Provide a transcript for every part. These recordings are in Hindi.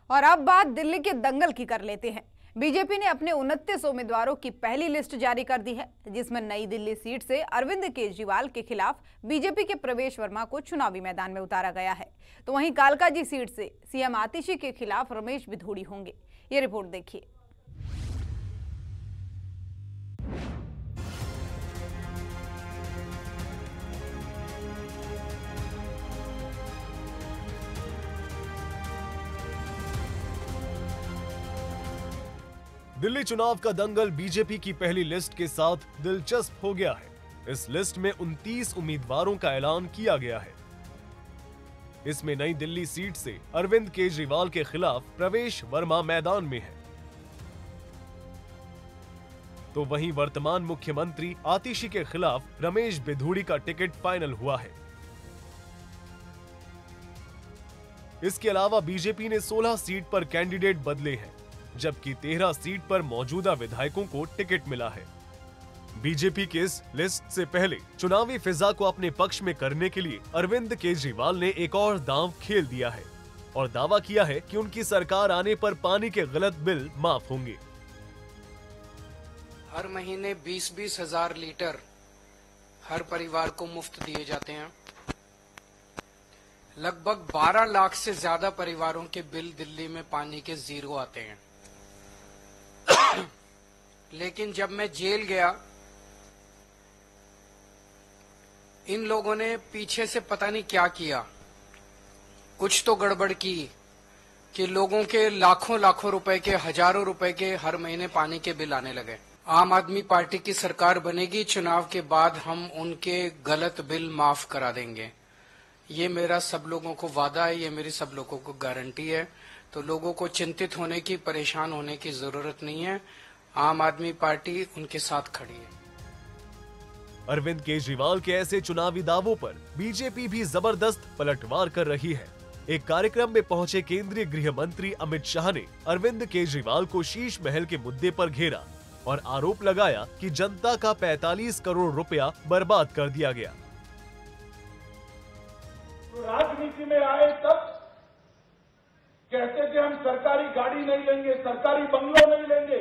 और अब बात दिल्ली के दंगल की कर लेते हैं। बीजेपी ने अपने 29 उम्मीदवारों की पहली लिस्ट जारी कर दी है, जिसमें नई दिल्ली सीट से अरविंद केजरीवाल के खिलाफ बीजेपी के प्रवेश वर्मा को चुनावी मैदान में उतारा गया है। तो वहीं कालकाजी सीट से सीएम आतिशी के खिलाफ रमेश बिधूड़ी होंगे। ये रिपोर्ट देखिए। दिल्ली चुनाव का दंगल बीजेपी की पहली लिस्ट के साथ दिलचस्प हो गया है। इस लिस्ट में 29 उम्मीदवारों का ऐलान किया गया है। इसमें नई दिल्ली सीट से अरविंद केजरीवाल के खिलाफ प्रवेश वर्मा मैदान में है, तो वहीं वर्तमान मुख्यमंत्री आतिशी के खिलाफ रमेश बिधूड़ी का टिकट फाइनल हुआ है। इसके अलावा बीजेपी ने 16 सीट पर कैंडिडेट बदले हैं, जबकि 13 सीट पर मौजूदा विधायकों को टिकट मिला है। बीजेपी की इस लिस्ट से पहले चुनावी फिजा को अपने पक्ष में करने के लिए अरविंद केजरीवाल ने एक और दांव खेल दिया है और दावा किया है कि उनकी सरकार आने पर पानी के गलत बिल माफ होंगे। हर महीने 20-20 हजार लीटर हर परिवार को मुफ्त दिए जाते हैं। लगभग 12 लाख से ज्यादा परिवारों के बिल दिल्ली में पानी के जीरो आते हैं। लेकिन जब मैं जेल गया, इन लोगों ने पीछे से पता नहीं क्या किया, कुछ तो गड़बड़ की कि लोगों के लाखों लाखों रुपए के, हजारों रुपए के हर महीने पानी के बिल आने लगे। आम आदमी पार्टी की सरकार बनेगी, चुनाव के बाद हम उनके गलत बिल माफ करा देंगे। ये मेरा सब लोगों को वादा है, ये मेरी सब लोगों को गारंटी है। तो लोगों को चिंतित होने की, परेशान होने की जरूरत नहीं है। आम आदमी पार्टी उनके साथ खड़ी है। अरविंद केजरीवाल के ऐसे चुनावी दावों पर बीजेपी भी जबरदस्त पलटवार कर रही है। एक कार्यक्रम में पहुंचे केंद्रीय गृह मंत्री अमित शाह ने अरविंद केजरीवाल को शीश महल के मुद्दे पर घेरा और आरोप लगाया कि जनता का 45 करोड़ रुपया बर्बाद कर दिया गया। तो राजनीति में आए तब कहते थे हम सरकारी गाड़ी नहीं लेंगे, सरकारी बंगलो नहीं लेंगे,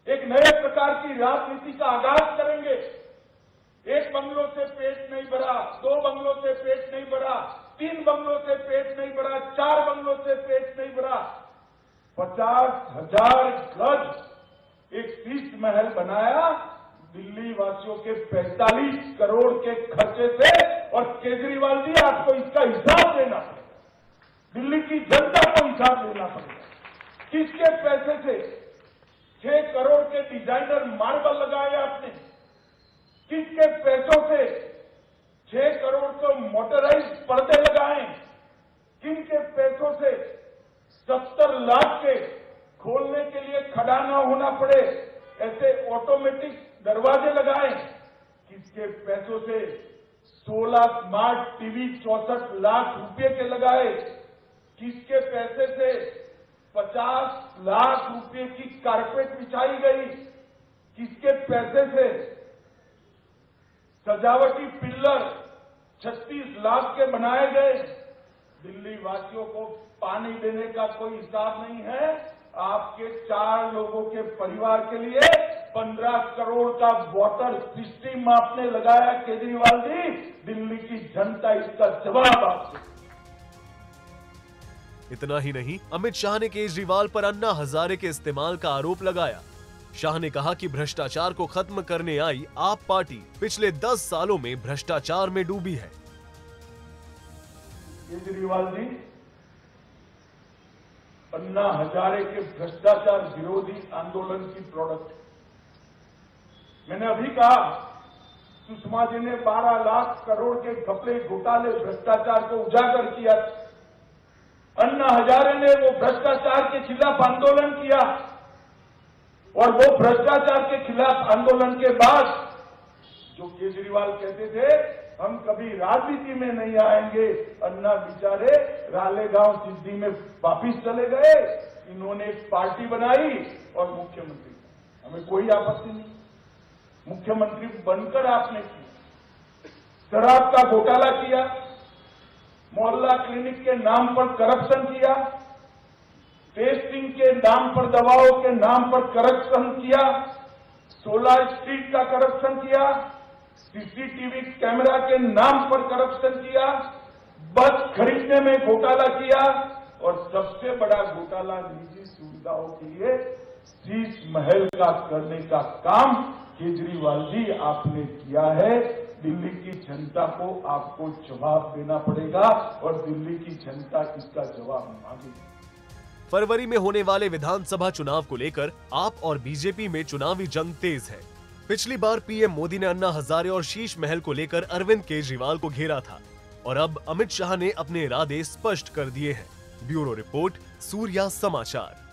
एक नए प्रकार की राजनीति का आगाज करेंगे। एक बंगलों से पेट नहीं भरा, 2 बंगलों से पेट नहीं भरा, 3 बंगलों से पेट नहीं भरा, 4 बंगलों से पेट नहीं भरा, 50,000 गज एक शीश महल बनाया दिल्ली वासियों के 45 करोड़ के खर्चे से। और केजरीवाल जी, आपको इसका हिसाब देना पड़ेगा, दिल्ली की जनता को हिसाब देना पड़ेगा। किसके पैसे से 6 करोड़ के डिजाइनर मार्बल लगाए आपने? किसके पैसों से 6 करोड़ के मोटराइज पर्दे लगाए? किनके पैसों से 70 लाख के खोलने के लिए खड़ा न होना पड़े ऐसे ऑटोमेटिक दरवाजे लगाए? किसके पैसों से 16 स्मार्ट टीवी 64 लाख रुपए के लगाए? किसके पैसे से 50 लाख रुपए की कारपेट बिछाई गई? किसके पैसे से सजावटी पिल्लर 36 लाख के बनाए गए? दिल्ली वासियों को पानी देने का कोई हिसाब नहीं है। आपके 4 लोगों के परिवार के लिए 15 करोड़ का वाटर सिस्टम आपने लगाया केजरीवाल जी। दिल्ली की जनता इसका जवाब आपसे। इतना ही नहीं, अमित शाह ने केजरीवाल पर अन्ना हजारे के इस्तेमाल का आरोप लगाया। शाह ने कहा कि भ्रष्टाचार को खत्म करने आई आप पार्टी पिछले 10 सालों में भ्रष्टाचार में डूबी है। केजरीवाल जी अन्ना हजारे के भ्रष्टाचार विरोधी आंदोलन की प्रोडक्ट। मैंने अभी कहा, सुषमा जी ने 12 लाख करोड़ के घपले, घोटाले, भ्रष्टाचार को उजागर किया। अन्ना हजारे ने वो भ्रष्टाचार के खिलाफ आंदोलन किया और वो भ्रष्टाचार के खिलाफ आंदोलन के बाद जो केजरीवाल कहते थे हम कभी राजनीति में नहीं आएंगे, अन्ना बेचारे रालेगांव सिद्धि में वापिस चले गए। इन्होंने एक पार्टी बनाई और मुख्यमंत्री, हमें कोई आपत्ति नहीं, मुख्यमंत्री बनकर आपने की। शराब का घोटाला किया, मोहल्ला क्लिनिक के नाम पर करप्शन किया, टेस्टिंग के नाम पर, दवाओं के नाम पर करप्शन किया, 16 स्ट्रीट का करप्शन किया, सीसीटीवी कैमरा के नाम पर करप्शन किया, बस खरीदने में घोटाला किया और सबसे बड़ा घोटाला निजी सुविधाओं के लिए शीश महल का करने का काम केजरीवाल जी आपने किया है। दिल्ली की जनता को आपको जवाब देना पड़ेगा और दिल्ली की जनता इसका जवाब मांगेगी। फरवरी में होने वाले विधानसभा चुनाव को लेकर आप और बीजेपी में चुनावी जंग तेज है। पिछली बार पीएम मोदी ने अन्ना हजारे और शीश महल को लेकर अरविंद केजरीवाल को घेरा था और अब अमित शाह ने अपने इरादे स्पष्ट कर दिए हैं। ब्यूरो रिपोर्ट, सूर्या समाचार।